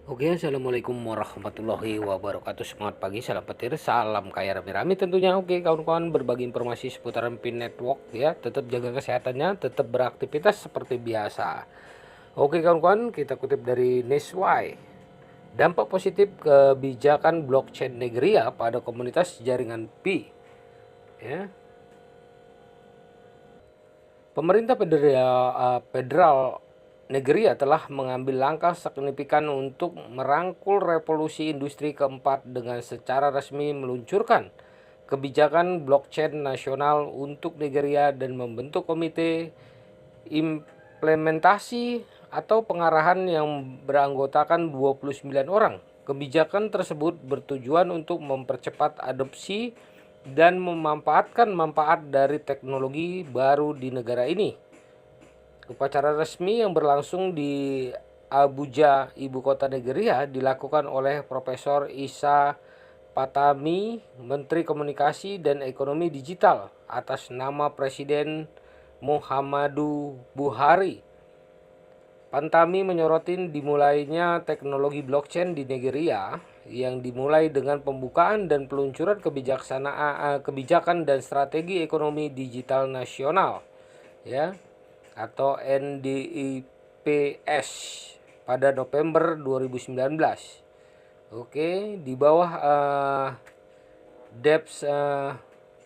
Oke, assalamualaikum warahmatullahi wabarakatuh. Semangat pagi, salam petir, salam kaya rame-rame tentunya. Oke, kawan-kawan, berbagi informasi seputar Pin Network ya. Tetap jaga kesehatannya, tetap beraktivitas seperti biasa. Oke, kawan-kawan, kita kutip dari Nesway. Dampak positif kebijakan blockchain Negria pada komunitas jaringan Pi. Ya, Pemerintah federal negeri telah mengambil langkah signifikan untuk merangkul revolusi industri keempat dengan secara resmi meluncurkan kebijakan blockchain nasional untuk Nigeria dan membentuk komite implementasi atau pengarahan yang beranggotakan 29 orang. Kebijakan tersebut bertujuan untuk mempercepat adopsi dan memanfaatkan manfaat dari teknologi baru di negara ini. Upacara resmi yang berlangsung di Abuja, ibu kota Nigeria, dilakukan oleh Profesor Isa Patami, Menteri Komunikasi dan Ekonomi Digital, atas nama Presiden Muhammadu Buhari. Pantami menyorotin dimulainya teknologi blockchain di Nigeria yang dimulai dengan pembukaan dan peluncuran kebijakan dan strategi ekonomi digital nasional, ya, atau NDIPS pada November 2019. Oke, di bawah DEPS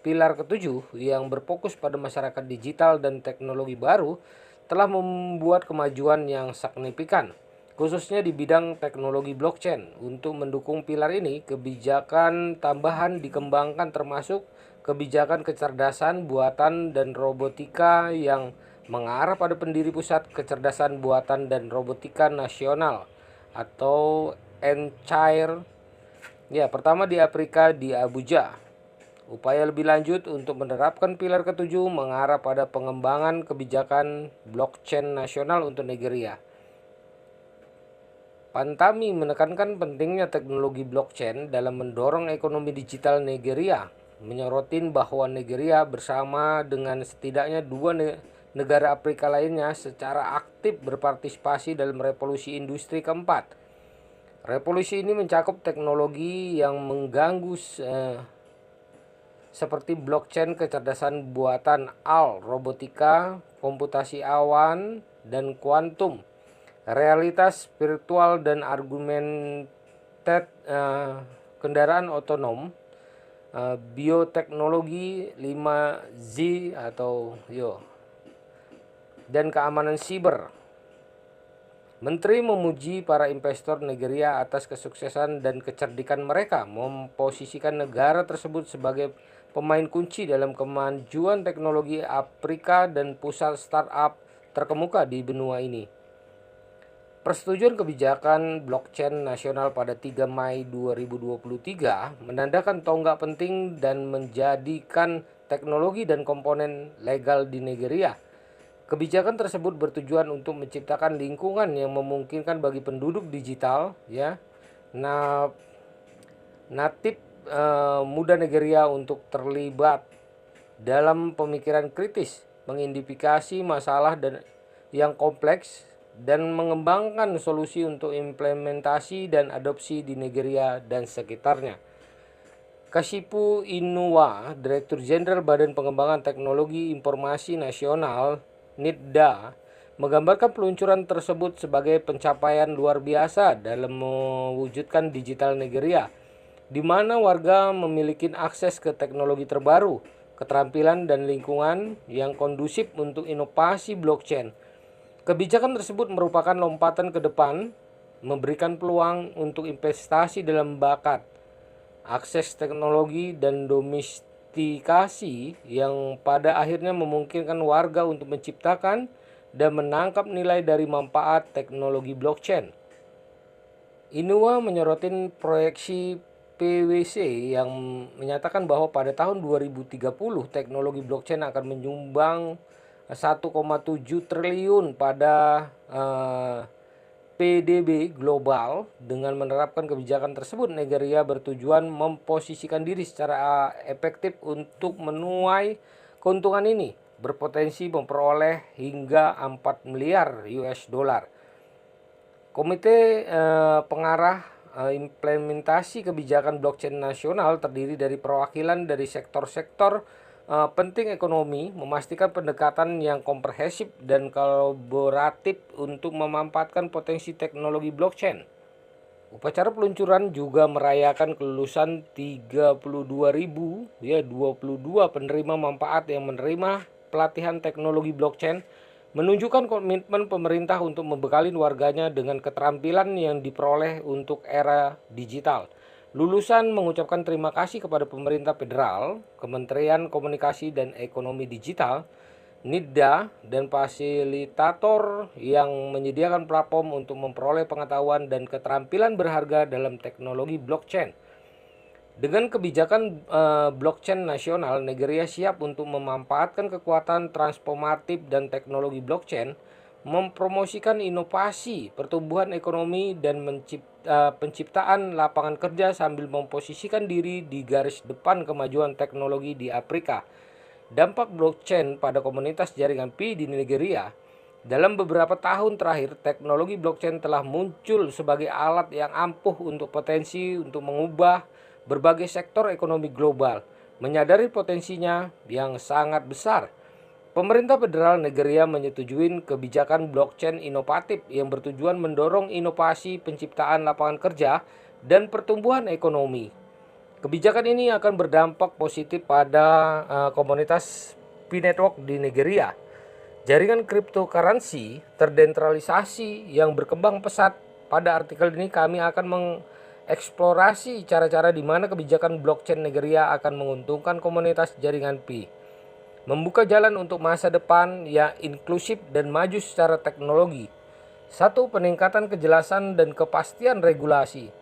pilar ketujuh yang berfokus pada masyarakat digital dan teknologi baru telah membuat kemajuan yang signifikan, khususnya di bidang teknologi blockchain. Untuk mendukung pilar ini, kebijakan tambahan dikembangkan termasuk kebijakan kecerdasan buatan dan robotika yang mengarah pada pendiri Pusat Kecerdasan Buatan dan Robotika Nasional atau NCAIR. Ya, pertama di Afrika di Abuja. Upaya lebih lanjut untuk menerapkan pilar ketujuh mengarah pada pengembangan kebijakan blockchain nasional untuk Nigeria. Pantami menekankan pentingnya teknologi blockchain dalam mendorong ekonomi digital Nigeria, menyorotin bahwa Nigeria bersama dengan setidaknya dua negara Afrika lainnya secara aktif berpartisipasi dalam revolusi industri keempat. Revolusi ini mencakup teknologi yang mengganggu seperti blockchain, kecerdasan buatan AL, robotika, komputasi awan, dan kuantum, realitas virtual dan augmented, kendaraan otonom, bioteknologi 5Z atau dan keamanan siber. Menteri memuji para investor Nigeria atas kesuksesan dan kecerdikan mereka memposisikan negara tersebut sebagai pemain kunci dalam kemajuan teknologi Afrika dan pusat startup terkemuka di benua ini. Persetujuan kebijakan blockchain nasional pada 3 Mei 2023 menandakan tonggak penting dan menjadikan teknologi dan komponen legal di Nigeria. Kebijakan tersebut bertujuan untuk menciptakan lingkungan yang memungkinkan bagi penduduk digital, ya, natif muda Nigeria untuk terlibat dalam pemikiran kritis, mengidentifikasi masalah yang kompleks dan mengembangkan solusi untuk implementasi dan adopsi di Nigeria dan sekitarnya. Kasipu Inuwa, Direktur Jenderal Badan Pengembangan Teknologi Informasi Nasional (NITDA), menggambarkan peluncuran tersebut sebagai pencapaian luar biasa dalam mewujudkan digital Nigeria, di mana warga memiliki akses ke teknologi terbaru, keterampilan dan lingkungan yang kondusif untuk inovasi blockchain. Kebijakan tersebut merupakan lompatan ke depan, memberikan peluang untuk investasi dalam bakat, akses teknologi dan domestikasi yang pada akhirnya memungkinkan warga untuk menciptakan dan menangkap nilai dari manfaat teknologi blockchain. Inuwa menyorotin proyeksi PwC yang menyatakan bahwa pada tahun 2030 teknologi blockchain akan menyumbang 1,7 triliun pada PDB global. Dengan menerapkan kebijakan tersebut, Nigeria bertujuan memposisikan diri secara efektif untuk menuai keuntungan ini, berpotensi memperoleh hingga 4 miliar US dollar. Komite Pengarah Implementasi Kebijakan Blockchain Nasional terdiri dari perwakilan dari sektor-sektor penting ekonomi, memastikan pendekatan yang komprehensif dan kolaboratif untuk memanfaatkan potensi teknologi blockchain. Upacara peluncuran juga merayakan kelulusan 22 penerima manfaat yang menerima pelatihan teknologi blockchain, menunjukkan komitmen pemerintah untuk membekali warganya dengan keterampilan yang diperoleh untuk era digital. Lulusan mengucapkan terima kasih kepada pemerintah federal, Kementerian Komunikasi dan Ekonomi Digital, NIDA, dan fasilitator yang menyediakan platform untuk memperoleh pengetahuan dan keterampilan berharga dalam teknologi blockchain. Dengan kebijakan blockchain nasional, Nigeria siap untuk memanfaatkan kekuatan transformatif dan teknologi blockchain, mempromosikan inovasi, pertumbuhan ekonomi, dan penciptaan lapangan kerja sambil memposisikan diri di garis depan kemajuan teknologi di Afrika. Dampak blockchain pada komunitas jaringan Pi di Nigeria. Dalam beberapa tahun terakhir, teknologi blockchain telah muncul sebagai alat yang ampuh untuk potensi untuk mengubah berbagai sektor ekonomi global. Menyadari potensinya yang sangat besar, pemerintah federal Nigeria menyetujui kebijakan blockchain inovatif yang bertujuan mendorong inovasi, penciptaan lapangan kerja, dan pertumbuhan ekonomi. Kebijakan ini akan berdampak positif pada komunitas P-Network di Nigeria. Jaringan cryptocurrency terdesentralisasi yang berkembang pesat. Pada artikel ini kami akan mengeksplorasi cara-cara di mana kebijakan blockchain Nigeria akan menguntungkan komunitas jaringan Pi, membuka jalan untuk masa depan yang inklusif dan maju secara teknologi. 1. Peningkatan kejelasan dan kepastian regulasi.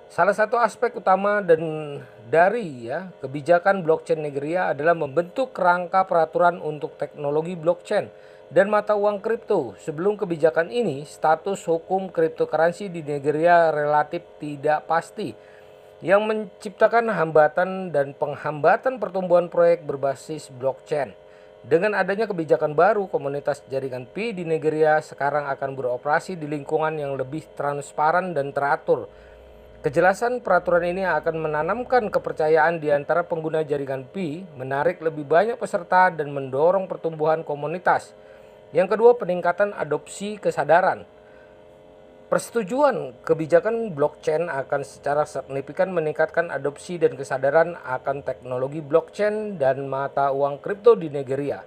Salah satu aspek utama dari kebijakan blockchain Nigeria adalah membentuk kerangka peraturan untuk teknologi blockchain dan mata uang kripto. Sebelum kebijakan ini, status hukum cryptocurrency di Nigeria relatif tidak pasti, yang menciptakan hambatan dan penghambatan pertumbuhan proyek berbasis blockchain. Dengan adanya kebijakan baru, komunitas jaringan Pi di Nigeria sekarang akan beroperasi di lingkungan yang lebih transparan dan teratur. Kejelasan peraturan ini akan menanamkan kepercayaan di antara pengguna jaringan Pi, menarik lebih banyak peserta, dan mendorong pertumbuhan komunitas. Yang kedua, peningkatan adopsi kesadaran. Persetujuan kebijakan blockchain akan secara signifikan meningkatkan adopsi dan kesadaran akan teknologi blockchain dan mata uang kripto di Nigeria.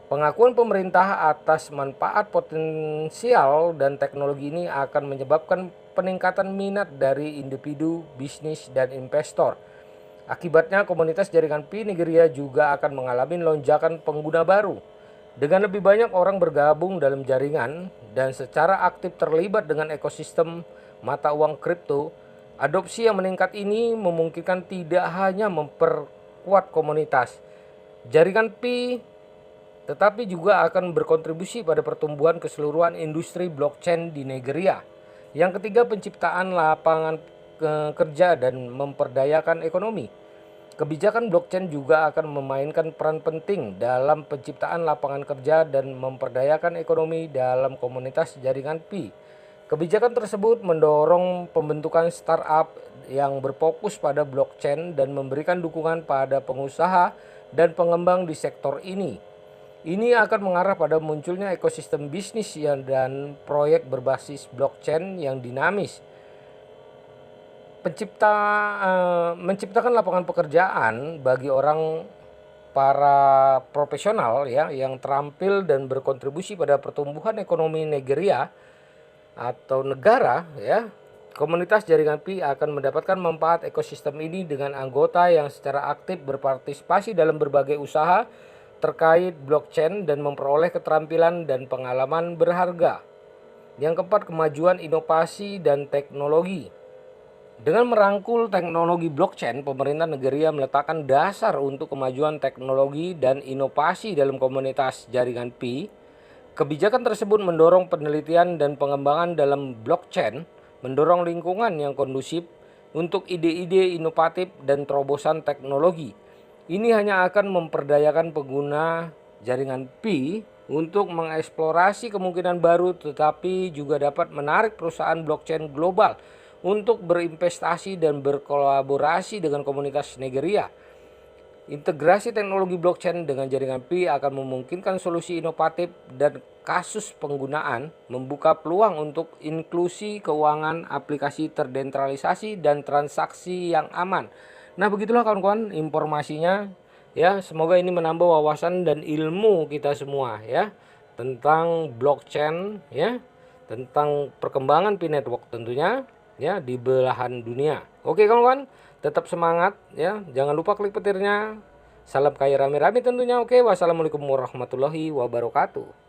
Pengakuan pemerintah atas manfaat potensial dan teknologi ini akan menyebabkan peningkatan minat dari individu, bisnis, dan investor. Akibatnya, komunitas jaringan Pi Nigeria juga akan mengalami lonjakan pengguna baru. Dengan lebih banyak orang bergabung dalam jaringan dan secara aktif terlibat dengan ekosistem mata uang kripto, adopsi yang meningkat ini memungkinkan tidak hanya memperkuat komunitas jaringan Pi, tetapi juga akan berkontribusi pada pertumbuhan keseluruhan industri blockchain di Nigeria. Yang ketiga, penciptaan lapangan kerja dan memperdayakan ekonomi. Kebijakan blockchain juga akan memainkan peran penting dalam penciptaan lapangan kerja dan memperdayakan ekonomi dalam komunitas jaringan Pi. Kebijakan tersebut mendorong pembentukan startup yang berfokus pada blockchain dan memberikan dukungan pada pengusaha dan pengembang di sektor ini. Ini akan mengarah pada munculnya ekosistem bisnis dan proyek berbasis blockchain yang dinamis. Menciptakan lapangan pekerjaan bagi para profesional yang terampil dan berkontribusi pada pertumbuhan ekonomi Nigeria atau negara. Komunitas jaringan Pi akan mendapatkan manfaat ekosistem ini dengan anggota yang secara aktif berpartisipasi dalam berbagai usaha terkait blockchain dan memperoleh keterampilan dan pengalaman berharga. Yang keempat, kemajuan inovasi dan teknologi. Dengan merangkul teknologi blockchain, pemerintah Nigeria meletakkan dasar untuk kemajuan teknologi dan inovasi dalam komunitas jaringan Pi. Kebijakan tersebut mendorong penelitian dan pengembangan dalam blockchain, mendorong lingkungan yang kondusif untuk ide-ide inovatif dan terobosan teknologi. Ini hanya akan memperdayakan pengguna jaringan Pi untuk mengeksplorasi kemungkinan baru, tetapi juga dapat menarik perusahaan blockchain global untuk berinvestasi dan berkolaborasi dengan komunitas Nigeria. Integrasi teknologi blockchain dengan jaringan Pi akan memungkinkan solusi inovatif dan kasus penggunaan, membuka peluang untuk inklusi keuangan, aplikasi terdesentralisasi, dan transaksi yang aman. Nah, begitulah kawan-kawan informasinya ya. Semoga ini menambah wawasan dan ilmu kita semua ya tentang blockchain ya, tentang perkembangan Pi network tentunya ya di belahan dunia. Oke kawan-kawan, tetap semangat ya, jangan lupa klik petirnya. Salam kaya rame-rame tentunya. Oke, wassalamualaikum warahmatullahi wabarakatuh.